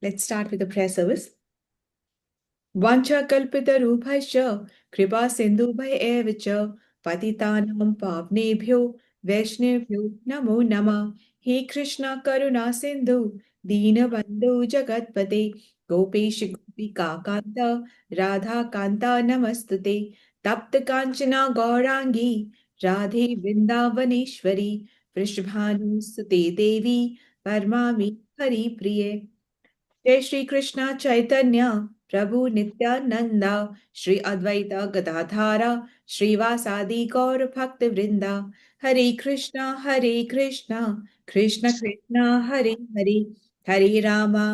Let's start with the prayer service. वाञ्छाकल्पितरूपश्च कृपा सिन्धुभय एव च पतितानां पावनेभ्यो वैष्णवेभ्यो नमो नमः। हे कृष्ण करुणा सिन्धु दीनबन्धु जगत्पते गोपेश गोपिकान्त राधा कान्ता नमस्तुते। तप्त कांचना गौरांगी राधे वृंदावनेश्वरी वृषभानुसुते देवी परमामि हरिप्रिये। जय श्री कृष्ण चैतन्य प्रभु नित्यानंदा श्री अद्वैत गदाधारा श्रीवासादि गौर भक्त वृंदा। हरे कृष्णा कृष्ण कृष्ण हरे हरे हरे रामा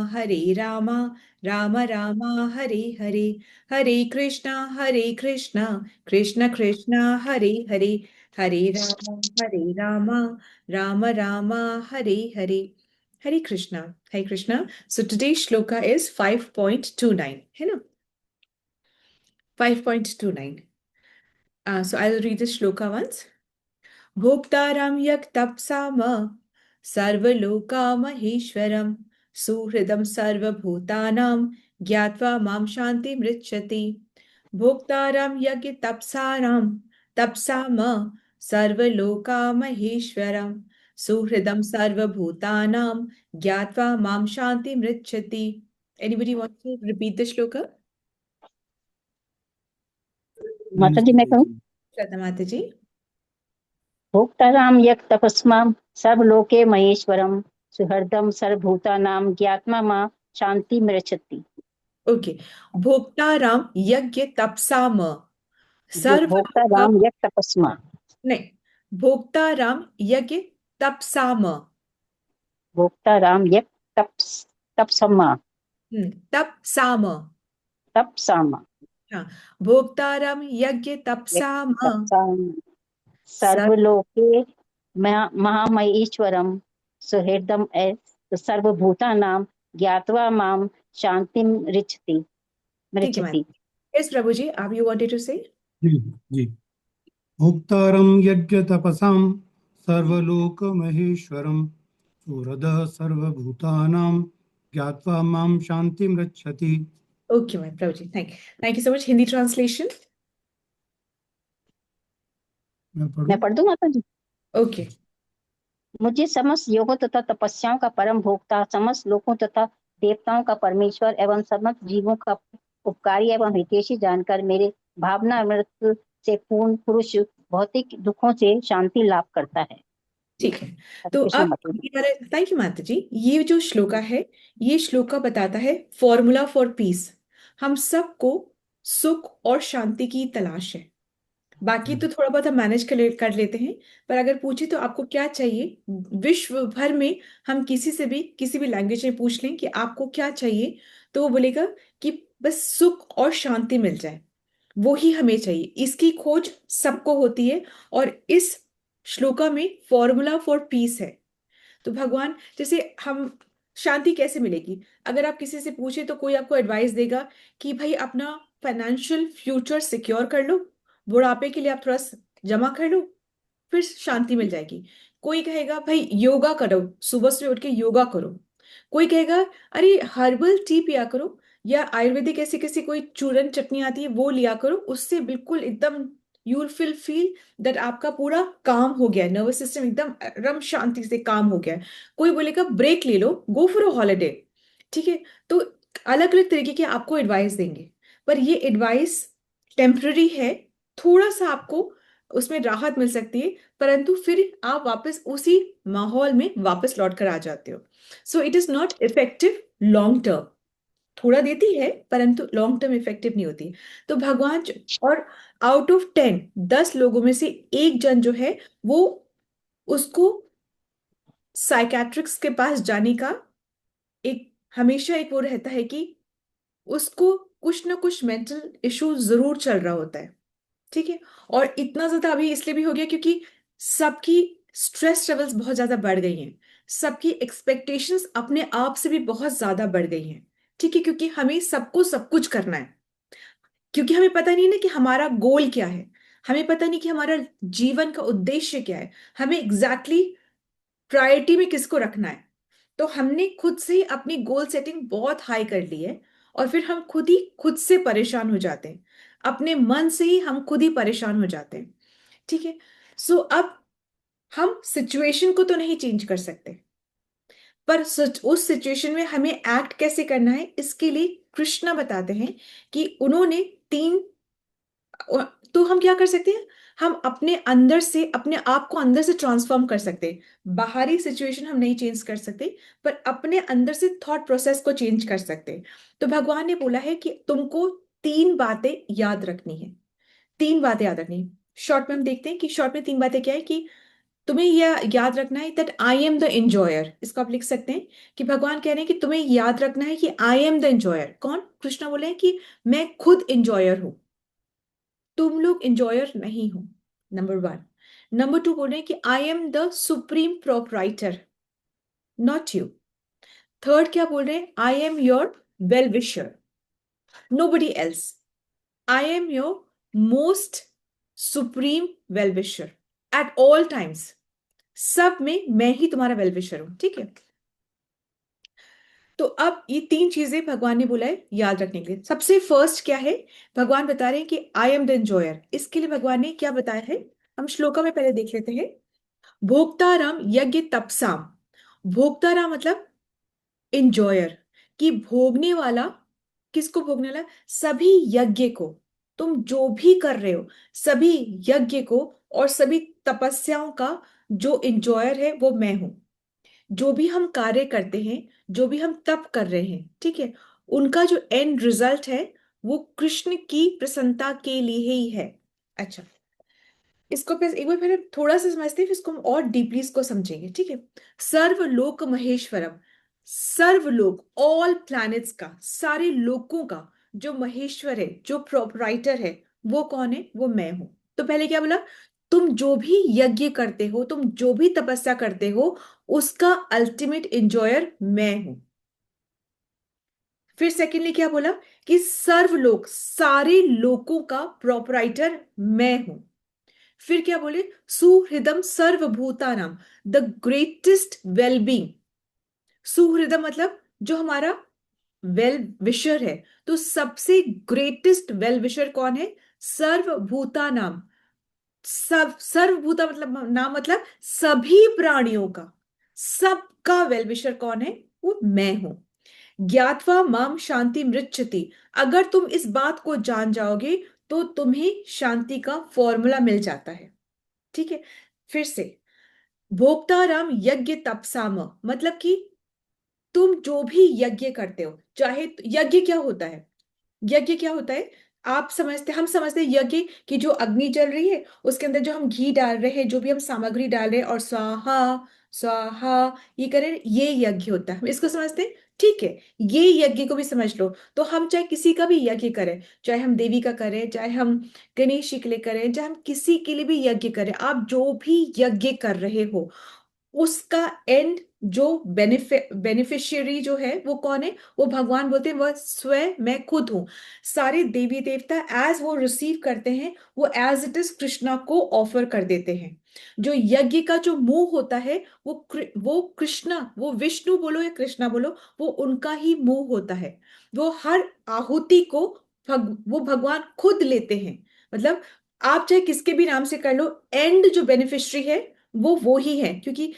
राम राम हरे हरे। हरे कृष्णा कृष्ण कृष्ण हरे हरे हरे रामा राम राम हरे हरे। हरे Krishna. So today's shloka is 5.29, है ना? 5.29. So I'll read the shloka once. भोक्तारं यक् तपसाम सर्वलोकामहेश्वरं सुहृदं सर्वभूतानां ज्ञात्वा मां शान्तिमृच्छति। भोक्तारं यज्ञ तपसाम सर्वलोकामहेश्वरं सुहृदं सर्वभूतानां ज्ञात्वा मां शान्तिमृच्छति। Anybody want to repeat the shloka? माता जी मैं कहूँ, श्रद्धा माता जी। भोक्ताराम यक तपस्मां सर्वलोके महेश्वरम सुहृदम सर्वभूतानां ज्ञात्मा मां शांति मृच्छति। ओके। भोक्ताराम यज्ञ तपसाम सर्वलोका भोक्ताराम यक तपस्मा नहीं, भोक्ताराम यज्ञ तपसाम भोक्ताराम यक तपसमा तपसाम। तपसामा हाँ, भोक्ताराम यज्ञ यक तपसाम तपसाम सर्व। सर्वलोके महामहेश्वरम सुहृदम सर्वभूतानां ज्ञात्वा मां शांति मृच्छति ठीक है मैम। मृच्छति। यस प्रभु जी, आप यू वांटेड टू से? जी। भोक्तारं यज्ञतपसां सर्वलोकमहेश्वरं सुहृदः सर्वभूतानां ज्ञात्वा मां शान्तिमृच्छति। ओके मैम प्रभु जी, thank you so much. Hindi translation मैं पढ़ दूं माता जी? ओके। मुझे समस्त योगों तथा तपस्याओं का परम भोक्ता, समस्त लोकों तथा देवताओं का परमेश्वर एवं समस्त जीवों का उपकारी एवं हितैषी जानकर मेरे भावना अमृत से पूर्ण पुरुष भौतिक दुखों से शांति लाभ करता है। ठीक है, तो अब थैंक यू माता जी। ये जो श्लोका है, ये श्लोका बताता है फॉर्मूला फॉर पीस। हम सबको सुख और शांति की तलाश है। बाकी तो थोड़ा बहुत हम मैनेज कर लेते हैं, पर अगर पूछे तो आपको क्या चाहिए, विश्व भर में हम किसी से भी किसी भी लैंग्वेज में पूछ लें कि आपको क्या चाहिए, तो वो बोलेगा कि बस सुख और शांति मिल जाए, वो ही हमें चाहिए। इसकी खोज सबको होती है और इस श्लोका में फॉर्मूला फॉर पीस है। तो भगवान, जैसे हम शांति कैसे मिलेगी, अगर आप किसी से पूछे तो कोई आपको एडवाइस देगा कि भाई अपना फाइनेंशियल फ्यूचर सिक्योर कर लो, बुढ़ापे के लिए आप थोड़ा जमा कर लो, फिर शांति मिल जाएगी। कोई कहेगा भाई योगा करो, सुबह से उठ के योगा करो। कोई कहेगा अरे हर्बल टी पिया करो, या आयुर्वेदिक ऐसी किसी कोई चूरन चटनी आती है वो लिया करो, उससे बिल्कुल एकदम यू विल फील दैट आपका पूरा काम हो गया, नर्वस सिस्टम एकदम रम शांति से काम हो गया है। कोई बोलेगा ब्रेक ले लो, गो फॉर अ हॉलीडे। ठीक है, तो अलग अलग तरीके के आपको एडवाइस देंगे, पर ये एडवाइस टेम्पररी है। थोड़ा सा आपको उसमें राहत मिल सकती है, परंतु फिर आप वापस उसी माहौल में वापस लौट कर आ जाते हो। सो it is not effective long term. थोड़ा देती है परंतु लॉन्ग टर्म इफेक्टिव नहीं होती। तो भगवान और आउट ऑफ 10 लोगों में से एक जन जो है वो, उसको साइकेट्रिक्स के पास जाने का एक हमेशा एक वो रहता है कि उसको कुछ ना कुछ मेंटल इशू जरूर चल रहा होता है। ठीक है, और इतना ज्यादा अभी इसलिए भी हो गया क्योंकि सबकी स्ट्रेस लेवल्स बहुत ज्यादा बढ़ गई हैं, सबकी एक्सपेक्टेशंस अपने आप से भी बहुत ज्यादा बढ़ गई हैं। ठीक है, क्योंकि हमें सबको सब कुछ करना है, क्योंकि हमें पता नहीं ना कि हमारा गोल क्या है, हमें पता नहीं कि हमारा जीवन का उद्देश्य क्या है, हमें एग्जैक्टली प्रायोरिटी में किसको रखना है। तो हमने खुद से ही अपनी गोल सेटिंग बहुत हाई कर ली है, और फिर हम खुद ही खुद से परेशान हो जाते हैं, अपने मन से ही हम खुद ही परेशान हो जाते हैं। ठीक है। सो अब हम सिचुएशन को तो नहीं चेंज कर सकते, पर उस सिचुएशन में हमें एक्ट कैसे करना है, इसके लिए कृष्णा बताते हैं कि उन्होंने तीन। तो हम क्या कर सकते हैं, हम अपने अंदर से अपने आप को अंदर से ट्रांसफॉर्म कर सकते हैं। बाहरी सिचुएशन हम नहीं चेंज कर सकते, पर अपने अंदर से थॉट प्रोसेस को चेंज कर सकते हैं। तो भगवान ने बोला है कि तुमको तीन बातें याद रखनी है। तीन बातें याद रखनी है। शॉर्ट में हम देखते हैं कि शॉर्ट में तीन बातें क्या है, कि तुम्हें यह याद रखना है that I am the enjoyer. इसको आप लिख सकते हैं कि भगवान कह रहे हैं कि तुम्हें याद रखना है कि आई एम द एंजॉयर। कौन? कृष्णा बोले हैं कि मैं खुद एंजॉयर हूं, तुम लोग एंजॉयर नहीं हो। Number one. नंबर टू बोल रहे हैं कि I am the supreme proprietor, not you. Third क्या बोल रहे हैं, आई am your well wisher, nobody else. I am your most supreme well विशर at all times. सब में मैं ही तुम्हारा वेल विशर हूं। ठीक है। तो अब ये तीन चीजें भगवान ने बोला है याद रखने के लिए। सबसे फर्स्ट क्या है, भगवान बता रहे हैं कि आई एम द एंजॉयर। इसके लिए भगवान ने क्या बताया है, हम श्लोका में पहले देख लेते हैं। भोक्ताराम यज्ञ तपसाम। भोक्ताराम मतलब एंजॉयर, कि भोगने वाला। किसको भोगने वाला? सभी यज्ञ को। तुम जो भी कर रहे हो, सभी यज्ञ को और सभी तपस्याओं का जो एंजॉयर है वो मैं हूं। जो भी हम कार्य करते हैं, जो भी हम तप कर रहे हैं, ठीक है, उनका जो एंड रिजल्ट है वो कृष्ण की प्रसन्नता के लिए ही है। अच्छा, इसको फिर एक बार फिर थोड़ा सा समझते हैं, फिर इसको हम और डीपली इसको समझेंगे। ठीक है। सर्वलोक महेश्वरम। सर्वलोक, ऑल प्लैनेट्स का, सारे लोकों का जो महेश्वर है, जो प्रोपराइटर है, वो कौन है? वो मैं हूं। तो पहले क्या बोला, तुम जो भी यज्ञ करते हो, तुम जो भी तपस्या करते हो, उसका अल्टीमेट एंजॉयर मैं हूं। फिर सेकेंडली क्या बोला, कि सर्वलोक, सारे लोकों का प्रोपराइटर मैं हूं। फिर क्या बोले, सुहृदम सर्वभूतानाम, द ग्रेटेस्ट वेलबींग। सुहृदम मतलब जो हमारा वेल विशर है। तो सबसे ग्रेटेस्ट वेल विशर कौन है? सर्वभूतानाम। सब, सर्वभूता मतलब नाम मतलब सभी प्राणियों का, सबका वेल विशर कौन है? वो मैं हूं। ज्ञात्वा माम शांति मृच्छति। अगर तुम इस बात को जान जाओगे तो तुम्हें शांति का फॉर्मूला मिल जाता है। ठीक है। फिर से, भोक्ताराम यज्ञ तपसाम, मतलब कि तुम जो भी यज्ञ करते हो, चाहे यज्ञ क्या होता है, यज्ञ क्या होता है, आप समझते, हम समझते हैं यज्ञ की जो अग्नि जल रही है, उसके अंदर जो हम घी डाल रहे हैं, जो भी हम सामग्री डाल रहे हैं, और स्वाहा स्वाहा ये करें, ये यज्ञ होता है, हम इसको समझते हैं। ठीक है। ये यज्ञ को भी समझ लो। तो हम चाहे किसी का भी यज्ञ करें, चाहे हम देवी का करें, चाहे हम गणेश जी के लिए करें, चाहे हम किसी के लिए भी यज्ञ करें, आप जो भी यज्ञ कर रहे हो, उसका एंड जो बेनिफिशियरी जो है वो कौन है? वो भगवान बोलते हैं, वह स्वयं मैं खुद हूं। सारे देवी देवता एज वो रिसीव करते हैं, वो एज इट इज कृष्णा को ऑफर कर देते हैं। जो यज्ञ का जो मुंह होता है, वो कृष्णा, वो विष्णु बोलो या कृष्णा बोलो, वो उनका ही मुंह होता है। वो हर आहुति को वो भगवान खुद लेते हैं। मतलब आप चाहे किसके भी नाम से कर लो, एंड जो बेनिफिशियरी है वो ही है, क्योंकि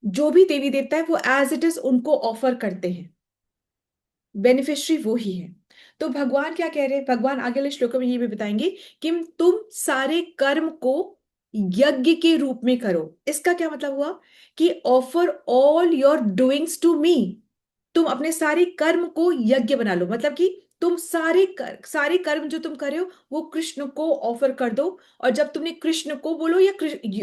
जो भी देवी देवता है वो एज इट इज उनको ऑफर करते हैं, बेनिफिशियरी वो ही है। तो भगवान क्या कह रहे हैं, भगवान आगे वाले श्लोकों में ये भी बताएंगे कि तुम सारे कर्म को यज्ञ के रूप में करो। इसका क्या मतलब हुआ, कि offer all your doings to me. तुम अपने सारे कर्म को यज्ञ बना लो, मतलब कि तुम सारे कर्म जो तुम कर रहे हो वो कृष्ण को ऑफर कर दो। और जब तुमने कृष्ण को बोलो या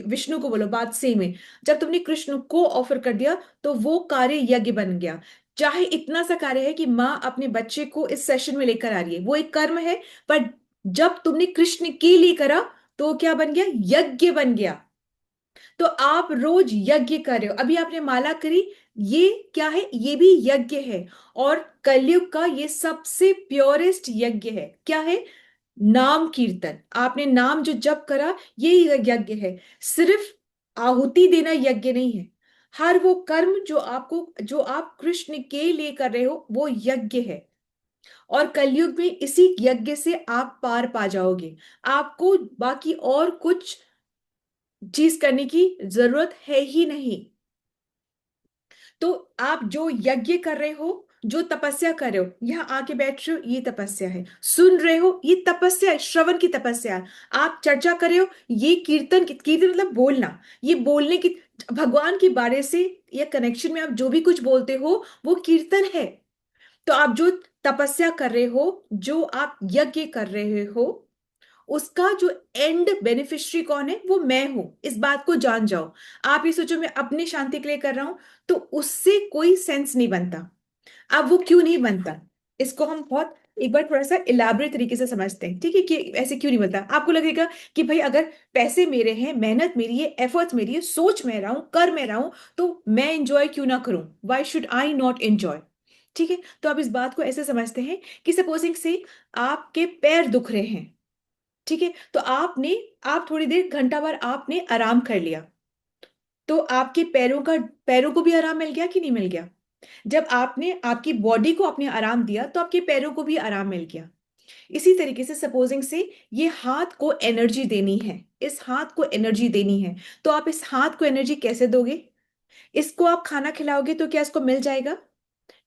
विष्णु को बोलो, बात सेम है। जब तुमने कृष्ण को ऑफर कर दिया तो वो कार्य यज्ञ बन गया। चाहे इतना सा कार्य है कि माँ अपने बच्चे को इस सेशन में लेकर आ रही है, वो एक कर्म है, पर जब तुमने कृष्ण के लिए करा तो क्या बन गया? यज्ञ बन गया। तो आप रोज यज्ञ कर रहे हो, अभी आपने माला करी, ये क्या है? ये भी यज्ञ है। और कलयुग का ये सबसे प्योरेस्ट यज्ञ है। क्या है? नाम कीर्तन। आपने नाम जो जप करा, ये यज्ञ है। सिर्फ आहुति देना यज्ञ नहीं है। हर वो कर्म जो आप कृष्ण के लिए कर रहे हो वो यज्ञ है। और कलयुग में इसी यज्ञ से आप पार पा जाओगे। आपको बाकी और कुछ चीज करने की जरूरत है ही नहीं। तो आप जो यज्ञ कर रहे हो, जो तपस्या कर रहे हो, यहाँ आके बैठ रहे हो, ये तपस्या है। सुन रहे हो, ये तपस्या है, श्रवण की तपस्या है। आप चर्चा कर रहे हो, ये कीर्तन, कीर्तन मतलब बोलना, ये बोलने की, भगवान के बारे से या कनेक्शन में आप जो भी कुछ बोलते हो वो कीर्तन है। तो आप जो तपस्या कर रहे हो, जो आप यज्ञ कर रहे हो, उसका जो एंड बेनिफिशियरी कौन है? वो मैं हूं। इस बात को जान जाओ। आप ये सोचो मैं अपनी शांति के लिए कर रहा हूं, तो उससे कोई सेंस नहीं बनता। अब वो क्यों नहीं बनता, इसको हम बहुत एक बार थोड़ा सा इलाबरेट तरीके से समझते हैं, ठीक है? कि ऐसे क्यों नहीं बनता। आपको लगेगा कि भाई अगर पैसे मेरे हैं, मेहनत मेरी है, एफर्ट्स मेरी है, सोच मैं रहा हूं, कर मैं रहा हूं, तो मैं इंजॉय क्यों ना करूं? Why should I not enjoy? ठीक है, तो आप इस बात को ऐसे समझते हैं कि सपोजिंग से आपके पैर दुख रहे हैं, ठीक है, तो आप थोड़ी देर, घंटा भर आपने आराम कर लिया, तो आपके पैरों को भी आराम मिल गया कि नहीं मिल गया? जब आपने आपकी बॉडी को आपने आराम दिया तो आपके पैरों को भी आराम मिल गया। इसी तरीके से सपोजिंग से ये हाथ को एनर्जी देनी है, इस हाथ को एनर्जी देनी है, तो आप इस हाथ को एनर्जी कैसे दोगे? इसको आप खाना खिलाओगे तो क्या इसको मिल जाएगा?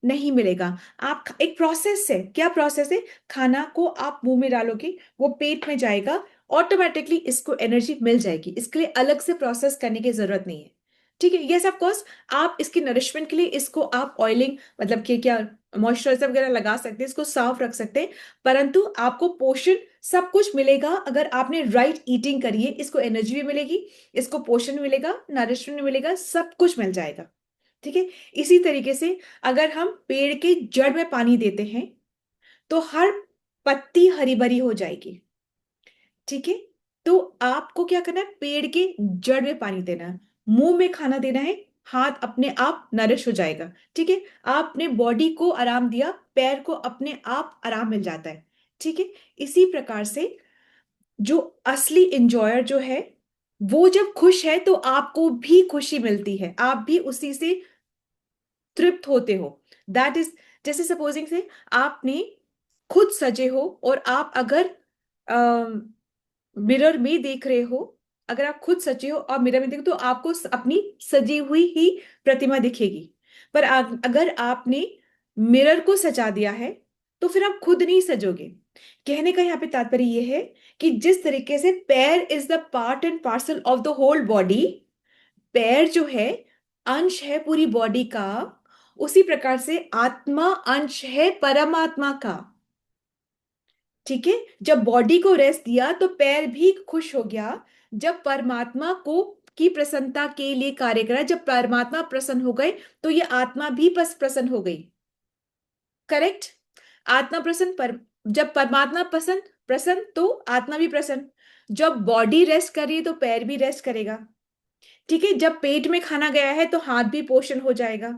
नहीं मिलेगा। आप एक प्रोसेस है, क्या प्रोसेस है? खाना को आप मुंह में डालोगे, वो पेट में जाएगा, ऑटोमेटिकली इसको एनर्जी मिल जाएगी। इसके लिए अलग से प्रोसेस करने की जरूरत नहीं है। ठीक है, यस ऑफ कोर्स आप इसकी नरिशमेंट के लिए इसको आप ऑयलिंग मतलब कि क्या, मॉइस्चराइजर वगैरह लगा सकते हैं, इसको साफ रख सकते हैं, परंतु आपको पोषण सब कुछ मिलेगा अगर आपने राइट ईटिंग करी है। इसको एनर्जी भी मिलेगी, इसको पोषण भी मिलेगा, नरिशमेंट भी मिलेगा, सब कुछ मिल जाएगा। ठीक है, इसी तरीके से अगर हम पेड़ के जड़ में पानी देते हैं तो हर पत्ती हरी भरी हो जाएगी। ठीक है, तो आपको क्या करना है? पेड़ के जड़ में पानी देना है, मुंह में खाना देना है, हाथ अपने आप नरिश हो जाएगा। ठीक है, आपने बॉडी को आराम दिया, पैर को अपने आप आराम मिल जाता है। ठीक है, इसी प्रकार से जो असली इंजॉयर जो है, वो जब खुश है तो आपको भी खुशी मिलती है, आप भी उसी से तृप्त होते हो। दैट इज, जैसे सपोजिंग से आपने खुद सजे हो और आप अगर मिरर में देख रहे हो, अगर आप खुद सजे हो और मिरर में देखो तो आपको अपनी सजी हुई ही प्रतिमा दिखेगी। पर अगर आपने मिरर को सजा दिया है तो फिर आप खुद नहीं सजोगे। कहने का यहाँ पे तात्पर्य यह है कि जिस तरीके से पैर is the part and parcel of the whole body, पैर जो है अंश है पूरी बॉडी का, उसी प्रकार से आत्मा अंश है परमात्मा का। ठीक है, जब बॉडी को रेस्ट दिया तो पैर भी खुश हो गया। जब परमात्मा को की प्रसन्नता के लिए कार्य करा, जब परमात्मा प्रसन्न हो गए तो ये आत्मा भी बस प्रसन्न हो गई। करेक्ट, आत्मा प्रसन्न जब परमात्मा प्रसन्न प्रसन्न तो आत्मा भी प्रसन्न। जब बॉडी रेस्ट कर रही है तो पैर भी रेस्ट करेगा। ठीक है, जब पेट में खाना गया है तो हाथ भी पोषण हो जाएगा।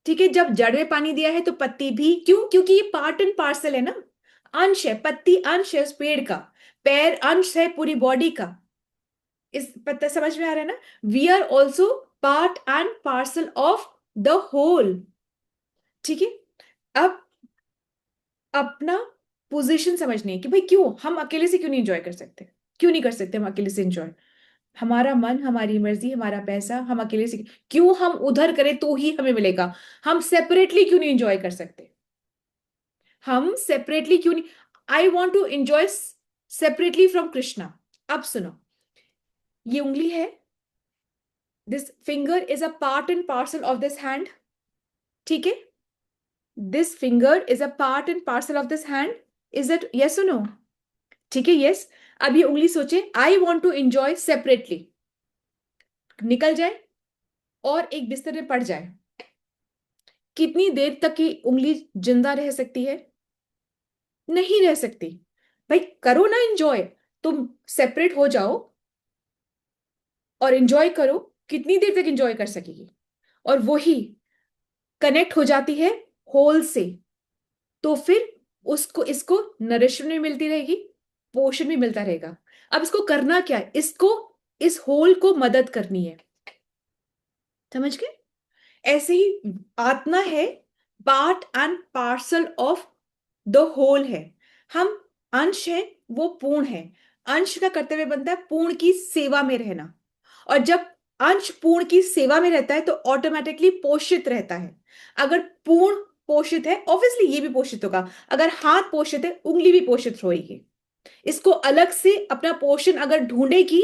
ठीक है, जब जड़ में पानी दिया है तो पत्ती भी, क्यों? क्योंकि ये पार्ट एंड पार्सल है ना, अंश है, पत्ती अंश है उस पेड़ का, पैर अंश है पूरी बॉडी का। इस पत्ता समझ में आ रहा है ना? We are also part and parcel of the whole. ठीक है, अब अपना पोजीशन समझनी है कि भाई क्यों हम अकेले से क्यों नहीं एंजॉय कर सकते? क्यों नहीं कर सकते हम अकेले से एंजॉय? हमारा मन, हमारी मर्जी, हमारा पैसा, हम अकेले से क्यों हम उधर करें तो ही हमें मिलेगा? हम सेपरेटली क्यों नहीं एंजॉय कर सकते? हम सेपरेटली क्यों नहीं? I want to enjoy separately from Krishna. अब सुनो, ये उंगली है, this finger is a part and parcel of this hand. ठीक है, this finger is a part and parcel of this hand. Is it yes और नो? ठीक है, यस। अब ये उंगली सोचे I want to enjoy separately, निकल जाए और एक बिस्तर में पड़ जाए, कितनी देर तक ये उंगली जिंदा रह सकती है? नहीं रह सकती। भाई करो ना एंजॉय, तुम सेपरेट हो जाओ और एंजॉय करो, कितनी देर तक एंजॉय कर सकेगी? और वही कनेक्ट हो जाती है होल से, तो फिर उसको इसको नरिशमेंट भी मिलती रहेगी, पोषण भी मिलता रहेगा। अब इसको करना क्या है? इसको, इस होल को मदद करनी है। समझ गए? ऐसे ही आत्मा है, part and parcel of the whole है। हम अंश है, वो पूर्ण है। अंश का कर्तव्य बनता है पूर्ण की सेवा में रहना, और जब अंश पूर्ण की सेवा में रहता है तो ऑटोमेटिकली पोषित रहता है। अगर पूर्ण पोषित है, ऑब्वियसली ये भी पोषित होगा। अगर हाथ पोषित है, उंगली भी पोषित होगी। इसको अलग से अपना पोषण अगर ढूंढेगी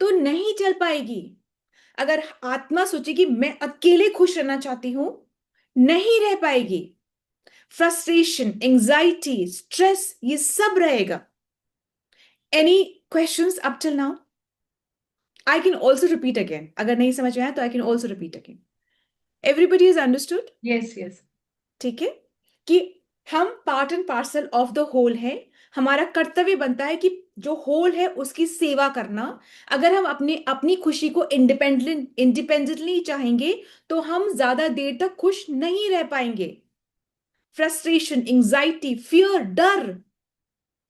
तो नहीं चल पाएगी। अगर आत्मा सोचेगी मैं अकेले खुश रहना चाहती हूं, नहीं रह पाएगी। फ्रस्ट्रेशन, एंजाइटी, स्ट्रेस, ये सब रहेगा। Any questions up till now? I can also repeat again, अगर नहीं समझ में आया तो I can also repeat again. Everybody is understood? Yes yes. ठीक है, कि हम part and parcel of the whole है। हमारा कर्तव्य बनता है कि जो होल है उसकी सेवा करना। अगर हम अपनी अपनी खुशी को इंडिपेंडेंटली चाहेंगे तो हम ज्यादा देर तक खुश नहीं रह पाएंगे। फ्रस्ट्रेशन, एंजाइटी, फियर, डर,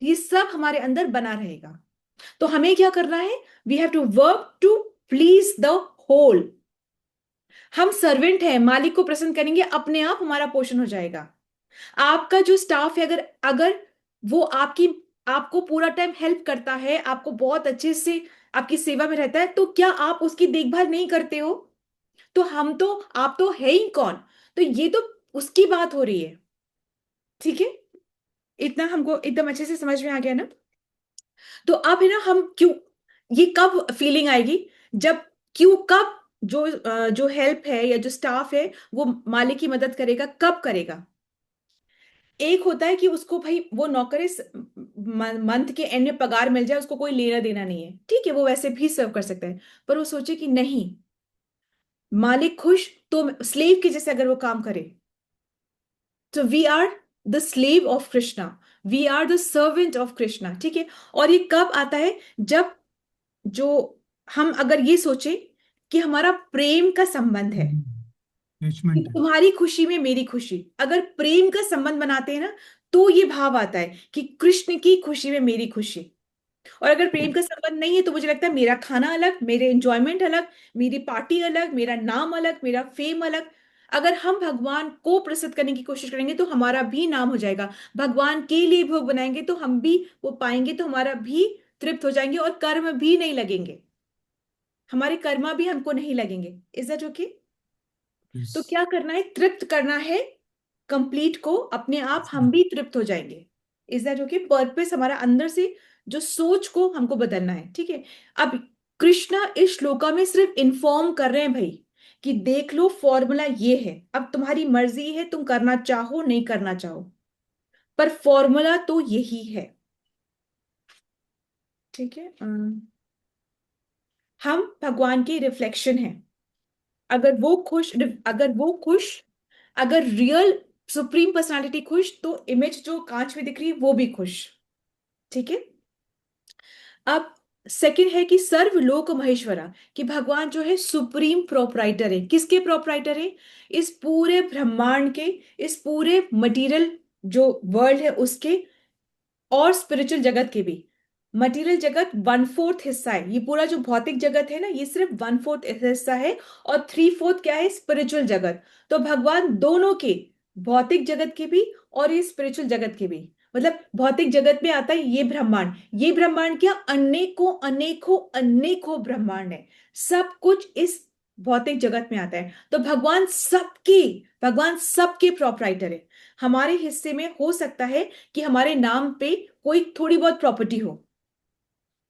ये सब हमारे अंदर बना रहेगा। तो हमें क्या करना है? We have to work to please the whole. हम सर्वेंट हैं, मालिक को प्रसन्न करेंगे, अपने आप हमारा पोषण हो जाएगा। आपका जो स्टाफ है, अगर अगर वो आपको पूरा टाइम हेल्प करता है, आपको बहुत अच्छे से आपकी सेवा में रहता है, तो क्या आप उसकी देखभाल नहीं करते हो? तो आप तो है ही कौन? तो ये तो उसकी बात हो रही है। ठीक है, इतना हमको एकदम अच्छे से समझ में आ गया ना? तो अब है ना, हम क्यों, ये कब फीलिंग आएगी? जब, क्यों, कब जो हेल्प है या जो स्टाफ है वो मालिक की मदद करेगा, कब करेगा? एक होता है कि उसको भाई वो नौकर मंथ के एंड में पगार मिल जाए, उसको कोई लेना देना नहीं है, ठीक है, वो वैसे भी सर्व कर सकता है। पर वो सोचे कि नहीं, मालिक खुश तो स्लेव के जैसे अगर वो काम करे, तो we are the slave of Krishna, we are the servant of Krishna. ठीक है, और ये कब आता है? जब जो हम अगर ये सोचे कि हमारा प्रेम का संबंध है, कि अटैचमेंट है। तुम्हारी खुशी में मेरी खुशी, अगर प्रेम का संबंध बनाते हैं ना, तो ये भाव आता है कि कृष्ण की खुशी में मेरी खुशी। और अगर प्रेम का संबंध नहीं है तो मुझे लगता है मेरा खाना अलग, मेरे एंजॉयमेंट अलग, मेरी पार्टी अलग, मेरा नाम अलग, मेरा फेम अलग। अगर हम भगवान को प्रसिद्ध करने की कोशिश करेंगे तो हमारा भी नाम हो जाएगा। भगवान के लिए भोग बनाएंगे तो हम भी वो पाएंगे, तो हमारा भी तृप्त हो जाएंगे, और कर्म भी नहीं लगेंगे, हमारे कर्मा भी हमको नहीं लगेंगे। Is that okay? Yes. तो क्या करना है? तृप्त करना है कंप्लीट को, अपने आप हम भी तृप्त हो जाएंगे। Is that okay? पर्पस हमारा अंदर से जो सोच को हमको बदलना है। ठीक है, अब कृष्णा इस श्लोका में सिर्फ इन्फॉर्म कर रहे हैं भाई कि देख लो, फॉर्मूला ये है, अब तुम्हारी मर्जी है, तुम करना चाहो नहीं करना चाहो, पर फॉर्मूला तो यही है। ठीक है, हम भगवान की रिफ्लेक्शन है। अगर वो खुश, अगर वो खुश, अगर रियल सुप्रीम पर्सनालिटी खुश, तो इमेज जो कांच में दिख रही है वो भी खुश। ठीक है, अब सेकंड है कि सर्वलोक महेश्वरा, कि भगवान जो है सुप्रीम प्रोपराइटर है। किसके प्रोपराइटर है? इस पूरे ब्रह्मांड के, इस पूरे मटेरियल जो वर्ल्ड है उसके, और स्पिरिचुअल जगत के भी। मटेरियल जगत 1/4 हिस्सा है, ये पूरा जो भौतिक जगत है ना, ये सिर्फ 1/4 हिस्सा है, और 3/4 क्या है? स्पिरिचुअल जगत। तो भगवान दोनों के, भौतिक जगत के भी और ये स्पिरिचुअल जगत के भी, मतलब भौतिक जगत में आता है ये ब्रह्मांड, ये ब्रह्मांड क्या, अनेकों अनेकों अनेकों ब्रह्मांड है, सब कुछ इस भौतिक जगत में आता है। तो भगवान सबके प्रोपराइटर है। हमारे हिस्से में हो सकता है कि हमारे नाम पे कोई थोड़ी बहुत प्रॉपर्टी हो,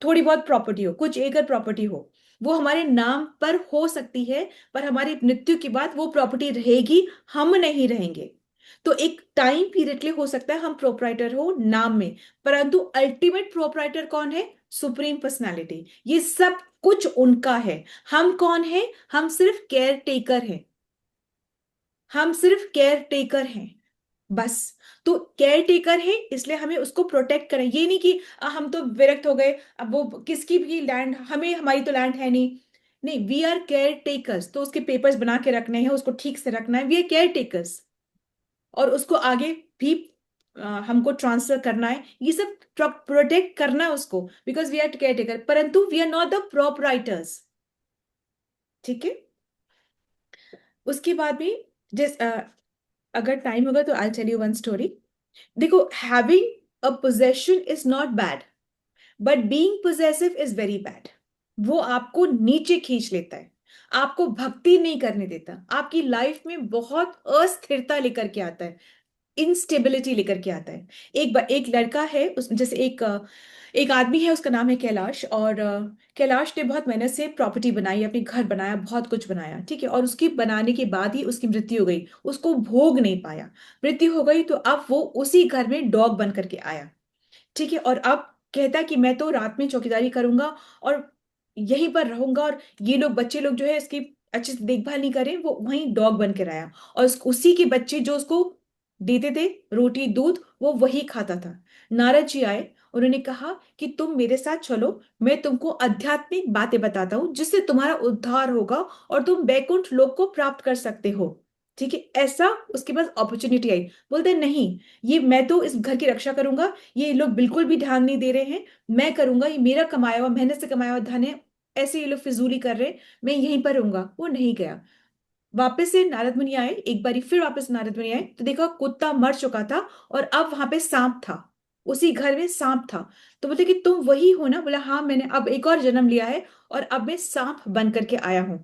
थोड़ी बहुत प्रॉपर्टी हो, कुछ एकड़ प्रॉपर्टी हो, वो हमारे नाम पर हो सकती है, पर हमारी मृत्यु के बाद वो प्रॉपर्टी रहेगी, हम नहीं रहेंगे। तो एक टाइम पीरियड के लिए हो सकता है हम प्रोपराइटर हो नाम में, परंतु अल्टीमेट प्रोपराइटर कौन है? Supreme personality. ये सब कुछ उनका है। हम कौन है? हम सिर्फ केयर टेकर हैं, हम सिर्फ केयर टेकर हैं, बस। तो केयर टेकर है, इसलिए हमें उसको प्रोटेक्ट करें। ये नहीं कि हम तो विरक्त हो गए, अब वो किसकी भी लैंड, हमें, हमारी तो लैंड है नहीं। नहीं, वी आर केयर टेकर्स, तो उसके पेपर्स बना के रखने हैं, उसको ठीक से रखना है, वी आर केयर टेकर्स। और उसको आगे भी हमको ट्रांसफर करना है, ये सब प्रोटेक्ट करना है उसको, because we are caretaker, परंतु we are not the proprietors. ठीक है, उसके बाद में जिस अगर टाइम होगा तो I tell you one story. देखो, having a possession is not bad, but being possessive is very bad. वो आपको नीचे खींच लेता है, आपको भक्ति नहीं करने देता, आपकी लाइफ में बहुत अस्थिरता लेकर के आता है, इंस्टेबिलिटी लेकर के आता है। एक लड़का है, उस जैसे एक आदमी है, उसका नाम है कैलाश, और कैलाश ने बहुत मेहनत से प्रॉपर्टी बनाई, अपने घर बनाया, बहुत कुछ बनाया, ठीक है। और उसकी बनाने के बाद ही उसकी मृत्यु हो गई, उसको भोग नहीं पाया, मृत्यु हो गई। तो अब वो उसी घर में डॉग बन करके आया, ठीक है। और अब कहता है कि मैं तो रात में चौकीदारी करूंगा और यहीं पर रहूंगा, और ये लोग बच्चे लोग जो है इसकी अच्छे से देखभाल नहीं करें, वो वहीं डॉग बन के रहा। और उसी के बच्चे जो उसको देते थे रोटी दूध, वो वही खाता था। नारद जी आए, उन्होंने कहा कि तुम मेरे साथ चलो, मैं तुमको आध्यात्मिक बातें बताता हूं जिससे तुम्हारा उद्धार होगा और तुम बैकुंठ लोक को प्राप्त कर सकते हो, ठीक है। ऐसा उसके पास अपॉर्चुनिटी आई। बोलते नहीं, ये मैं तो इस घर की रक्षा करूंगा, ये लोग बिल्कुल भी ध्यान नहीं दे रहे हैं, मैं करूंगा, ये मेरा कमाया हुआ, मेहनत से कमाया हुआ धन है, ऐसे ये लोग फिजूली कर रहे हैं, मैं यहीं पर रहूंगा। वो नहीं गया। वापस से नारद मुनि आए, एक बारी फिर वापस नारद मुनि आए तो देखा कुत्ता मर चुका था, और अब वहां पे सांप था, उसी घर में सांप था। तो बोलते कि तुम वही हो ना? बोला हाँ, मैंने अब एक और जन्म लिया है और अब मैं सांप बन करके आया हूं,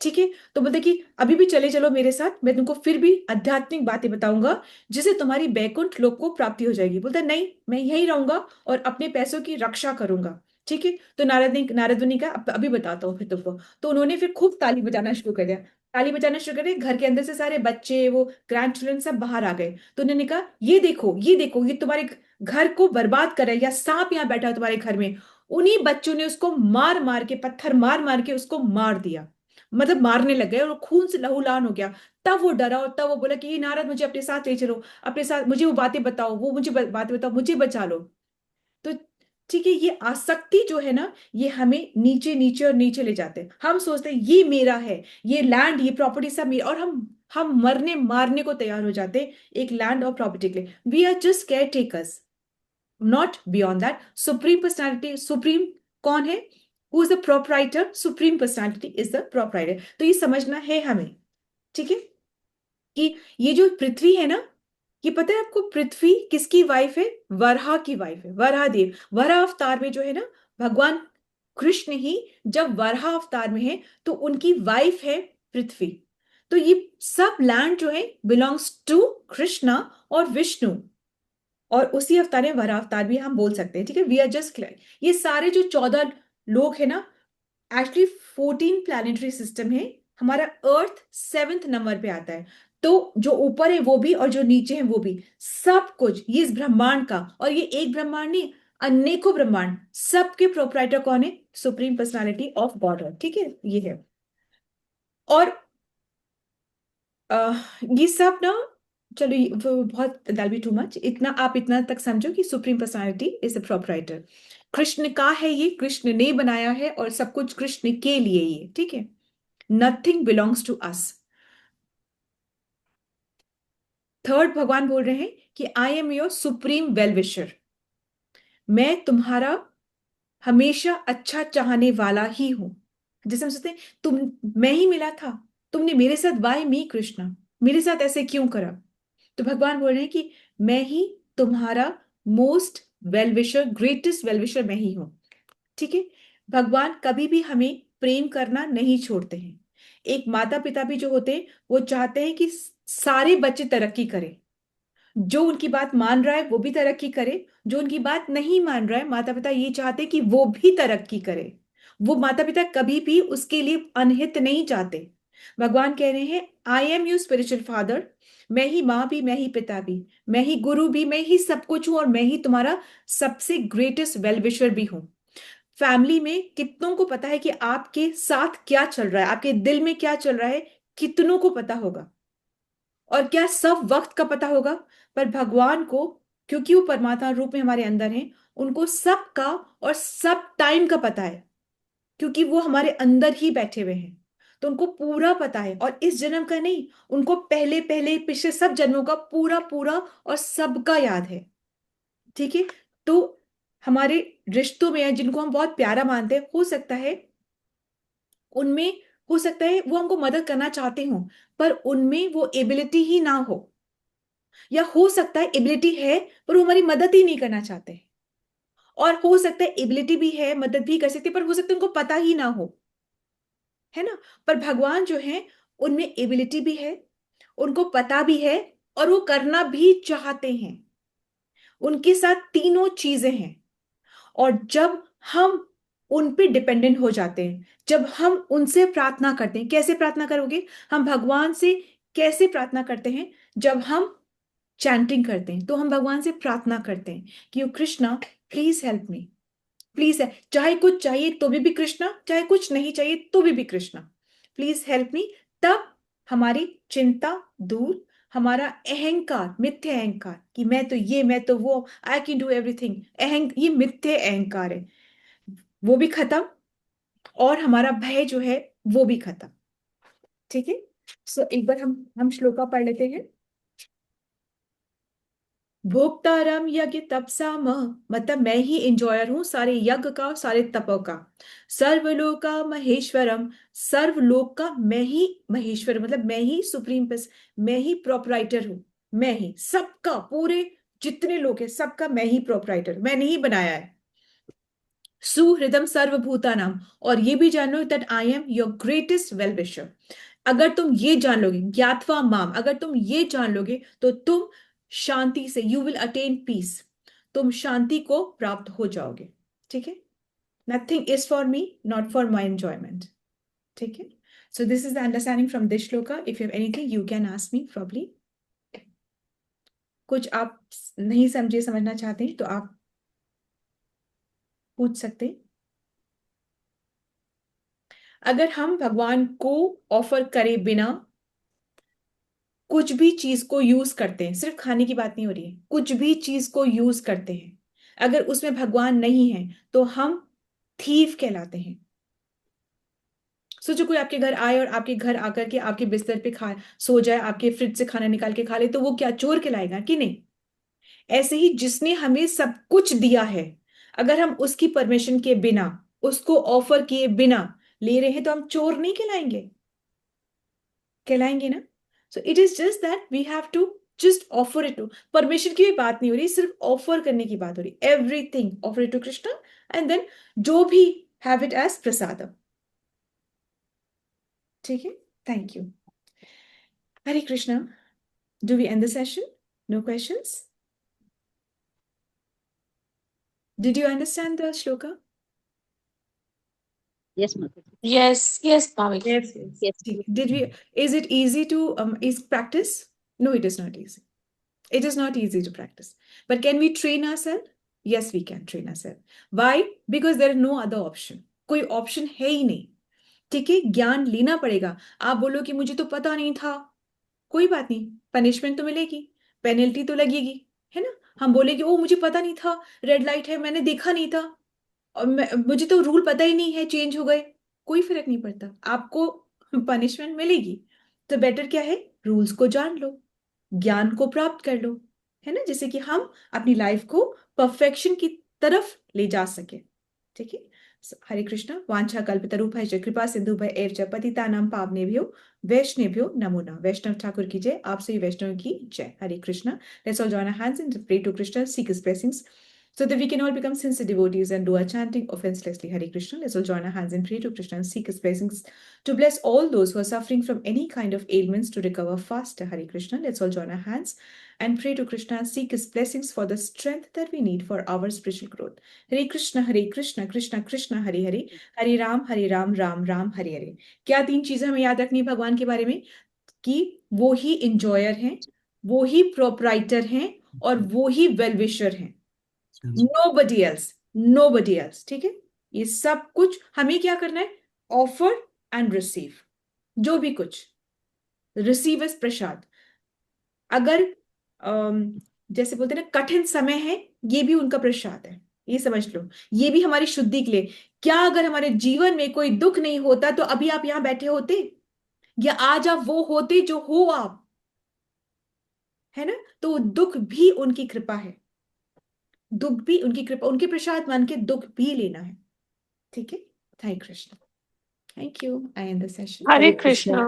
ठीक है। तो बोलते कि अभी भी चले चलो मेरे साथ, मैं तुमको फिर भी आध्यात्मिक बातें बताऊंगा जिससे तुम्हारी बैकुंठ लोक को प्राप्ति हो जाएगी। बोलता नहीं, मैं यहीं रहूंगा और अपने पैसों की रक्षा करूंगा, ठीक है। तो नारद मुनि का अभी बताता हूँ फिर तुमको। तो उन्होंने फिर खूब ताली बजाना शुरू कर दिया, ताली बजाना शुरू करे, घर के अंदर से सारे बच्चे, वो ग्रैंड चिल्ड्रन सब बाहर आ गए। तो उन्होंने कहा ये देखो, ये देखो, ये तुम्हारे घर को बर्बाद कर रहा है, या सांप यहाँ बैठा है तुम्हारे घर में। उन्हीं बच्चों ने उसको मार मार के, पत्थर मार मार के उसको मार दिया, मतलब मारने लग गए, और वो खून से लहूलुहान हो गया। तब वो डरा, और तब वो बोला कि ये नारद, मुझे अपने साथ ले चलो, अपने साथ मुझे वो बातें बताओ, वो मुझे बातें बताओ, मुझे बचा लो। तो ठीक है, ये आसक्ति जो है ना, ये हमें नीचे नीचे और नीचे ले जाते हैं। हम सोचते हैं ये मेरा है, ये लैंड, ये प्रॉपर्टी सब मेरा, और हम मरने मारने को तैयार हो जाते हैं एक लैंड और प्रॉपर्टी के लिए। We are just caretakers, not beyond that. Supreme personality, supreme कौन है? Who is the proprietor? Supreme personality is the proprietor. तो ये समझना है हमें, ठीक है, कि ये जो पृथ्वी है ना, ये पता है आपको, पृथ्वी किसकी वाइफ है? वराह की वाइफ है, वराह देव। वराह अवतार में जो है ना, भगवान कृष्ण ही जब वराह अवतार में है तो उनकी वाइफ है पृथ्वी। तो ये सब लैंड जो है बिलोंग्स टू कृष्णा और विष्णु, और उसी अवतार में वराह अवतार भी हम बोल सकते हैं, ठीक है। We are just clear. ये सारे जो 14 लोग है ना, एक्चुअली 14 प्लैनेटरी सिस्टम है। हमारा अर्थ 7th नंबर पे आता है। तो जो ऊपर है वो भी और जो नीचे है वो भी, सब कुछ ये इस ब्रह्मांड का, और ये एक ब्रह्मांड नहीं, अनेकों ब्रह्मांड, सबके प्रोपराइटर कौन है? सुप्रीम पर्सनालिटी ऑफ गॉड, ठीक है, ये है। और ये सब ना, चलो वो बहुत, दैट बी टू मच, इतना आप इतना तक समझो कि supreme personality is the proprietor. Krishna का है ये, कृष्ण ने बनाया है, और सब कुछ कृष्ण के लिए ये, ठीक है। Nothing belongs to us. Third, भगवान बोल रहे हैं कि I am your supreme well wisher. मैं तुम्हारा हमेशा अच्छा चाहने वाला ही हूं। जैसे हम सोचते हैं तुम, मैं ही मिला था, तुमने मेरे साथ, वाई मी कृष्णा, मेरे साथ ऐसे क्यों करा? तो भगवान बोल रहे हैं कि मैं ही तुम्हारा most well wisher, greatest well wisher मैं ही हूं, ठीक है। भगवान कभी भी हमें प्रेम करना नहीं छोड़ते हैं। एक माता पिता भी जो होते हैं, वो चाहते हैं कि सारे बच्चे तरक्की करें। जो उनकी बात मान रहा है वो भी तरक्की करे, जो उनकी बात नहीं मान रहा है, माता पिता ये चाहते कि वो भी तरक्की करे। वो माता पिता कभी भी उसके लिए अनहित नहीं चाहते। भगवान कह रहे हैं I am you spiritual father. मैं ही माँ भी, मैं ही पिता भी, मैं ही गुरु भी, मैं ही सब कुछ हूं, और मैं ही तुम्हारा सबसे ग्रेटेस्ट वेल विशर भी हूं। फैमिली में कितनों को पता है कि आपके साथ क्या चल रहा है, आपके दिल में क्या चल रहा है? कितनों को पता होगा? और क्या सब वक्त का पता होगा? पर भगवान को, क्योंकि वो परमात्मा रूप में हमारे अंदर हैं, उनको सब का और सब टाइम का पता है, क्योंकि वो हमारे अंदर ही बैठे हुए हैं। तो उनको पूरा पता है, और इस जन्म का नहीं, उनको पहले पहले पिछले सब जन्मों का पूरा पूरा और सबका याद है, ठीक है। तो हमारे रिश्तों में जिनको हम बहुत प्यारा मानते हैं, हो सकता है उनमें हो सकता है वो हमको मदद करना चाहते हो पर उनमें वो एबिलिटी ही ना हो, या हो सकता है एबिलिटी है पर वो हमारी मदद ही नहीं करना चाहते, और हो सकता है एबिलिटी भी है, मदद भी कर सकते पर हो सकता है उनको पता ही ना हो, है ना। पर भगवान जो है उनमें एबिलिटी भी है, उनको पता भी है, और वो करना भी चाहते हैं। उनके साथ तीनों चीजें हैं। और जब हम उन पे डिपेंडेंट हो जाते हैं, जब हम उनसे प्रार्थना करते हैं, कैसे प्रार्थना करोगे, हम भगवान से कैसे प्रार्थना करते हैं, जब हम चैंटिंग करते हैं तो हम भगवान से प्रार्थना करते हैं कि "ओ Krishna, please help me, please है, चाहे कुछ चाहिए तो भी कृष्णा, चाहे कुछ नहीं चाहिए तो भी कृष्णा, प्लीज हेल्प मी"। तब हमारी चिंता दूर, हमारा अहंकार, मिथ्या अहंकार कि मैं तो ये, मैं तो वो, आई कैन डू एवरीथिंग, ये मिथ्या अहंकार है, वो भी खत्म, और हमारा भय जो है वो भी खत्म। ठीक है। सो एक बार हम श्लोका पढ़ लेते हैं। भोक्तारम यज्ञ तपसा म, मतलब मैं ही इंजॉयर हूं सारे यज्ञ का, सारे तपों का। सर्वलोका महेश्वरम, सर्वलोक का मैं ही महेश्वर, मतलब मैं ही सुप्रीम बस, मैं ही प्रोपराइटर हूं, मैं ही सबका, पूरे जितने लोग हैं सबका मैं ही प्रोपराइटर, मैंने ही बनाया है। सुहृदम सर्वभूतानाम, और ये भी जान लो that I am your greatest well wisher. अगर तुम ये जान लोगे, ज्ञात्वा माम, अगर तुम ये जान लोगे तो तुम शांति से, यू विल अटेन पीस, तुम शांति को प्राप्त हो जाओगे। ठीक है। Nothing is for me, not for my enjoyment. ठीक है। So this is the understanding from this shloka. If you have anything you can ask me probably. कुछ आप नहीं समझे, समझना चाहते हैं तो आप पूछ सकते हैं। अगर हम भगवान को ऑफर करे बिना कुछ भी चीज को यूज करते हैं, सिर्फ खाने की बात नहीं हो रही है, कुछ भी चीज को यूज करते हैं, अगर उसमें भगवान नहीं है तो हम थीव कहलाते हैं। सोचो कोई आपके घर आए और आपके घर आकर के आपके बिस्तर पे खा सो जाए, आपके फ्रिज से खाना निकाल के खा ले, तो वो क्या चोर कहलाएगा कि नहीं। ऐसे ही जिसने हमें सब कुछ दिया है, अगर हम उसकी परमिशन के बिना, उसको ऑफर किए बिना ले रहे हैं तो हम चोर नहीं कहलाएंगे, कहलाएंगे ना। So it is just that we have to just offer it to, permission की भी बात नहीं हो रही, सिर्फ ऑफर करने की बात हो रही, everything offer it to Krishna, and then जो भी हैव इट एज प्रसादम। ठीक है। Thank you. Hare Krishna. Do we end the session? No questions? Did you understand the shloka? Yes, Mataji. Yes, yes, Bhavik. Yes, yes. Yes. Did we, is it easy to is practice? No, it is not easy. It is not easy to practice. But can we train ourselves? Yes, we can train ourselves. Why? Because there is no other option. कोई option है ही नहीं। ठीक है, ज्ञान लेना पड़ेगा। आप बोलो कि मुझे तो पता नहीं था, कोई बात नहीं, पनिशमेंट तो मिलेगी, पेनल्टी तो लगेगी, है ना। हम बोले कि ओ मुझे पता नहीं था, रेड लाइट है, मैंने देखा नहीं था, और मुझे तो रूल पता ही नहीं है, चेंज हो गए, कोई फर्क नहीं पड़ता, आपको पनिशमेंट मिलेगी। तो बेटर क्या है, रूल्स को जान लो, ज्ञान को प्राप्त कर लो, है ना, जिससे कि हम अपनी लाइफ को परफेक्शन की तरफ ले जा सके। ठीक है। हरे कृष्ण। वांछा कल्पतरुभ्यश्च कृपा सिंधुभ्य एव च पतितानां पावनेभ्यो वैष्णवेभ्यो नमो नमः। वैष्णव ठाकुर की जय, आप सभी वैष्णव की जय। हरे Krishna. Let's all join our hands and pray to Krishna, seek his blessings, so that we can all become sincere devotees and do our chanting offenselessly. Hare Krishna. Let's all join our hands and pray to Krishna and seek his blessings to bless all those who are suffering from any kind of ailments to recover faster. Hare Krishna. Let's all join our hands and pray to Krishna and seek his blessings for the strength that we need for our spiritual growth. Hare Krishna, Krishna Krishna, Hare Hare, Hare Ram, Ram Ram, Hare Hare. क्या तीन चीजें हमें याद रखनी है भगवान के बारे में? कि वो ही इंजॉयर हैं, वो ही प्रोपराइटर हैं, और वो ही वेल विशर हैं। Nobody else, nobody else. ठीक है। ये सब कुछ हमें क्या करना है? ऑफर एंड रिसीव, जो भी कुछ रिसीव एज प्रसाद। अगर जैसे बोलते हैं ना, कठिन समय है, ये भी उनका प्रसाद है, ये समझ लो, ये भी हमारी शुद्धि के लिए। क्या अगर हमारे जीवन में कोई दुख नहीं होता तो अभी आप यहां बैठे होते, या आज आप वो होते जो हो आप, है ना। तो दुख भी उनकी कृपा है, दुख भी उनकी कृपा, उनके प्रसाद मान के दुख भी लेना है। ठीक है। हरे Krishna. Thank you. I end the session. Hare Krishna.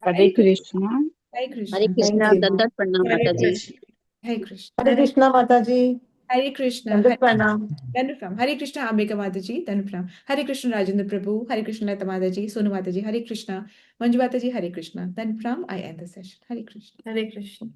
Hare Krishna. Hare Hare Krishna. Krishna, you. दंडवत प्रणाम Hare माता जी। Krishna. Hare Krishna. Hare Krishna Mata ji. Hare Krishna. Dandat pranam. Danupram. Hare Krishna Ambika Mataji. Danupram. Hare Krishna Rajendra Prabhu. Hare Krishna Lata Mataji. Sonu Mataji. Hare Krishna Manju Mataji. Hare Krishna. Danupram. I end the session. Hare Krishna. Hare Krishna.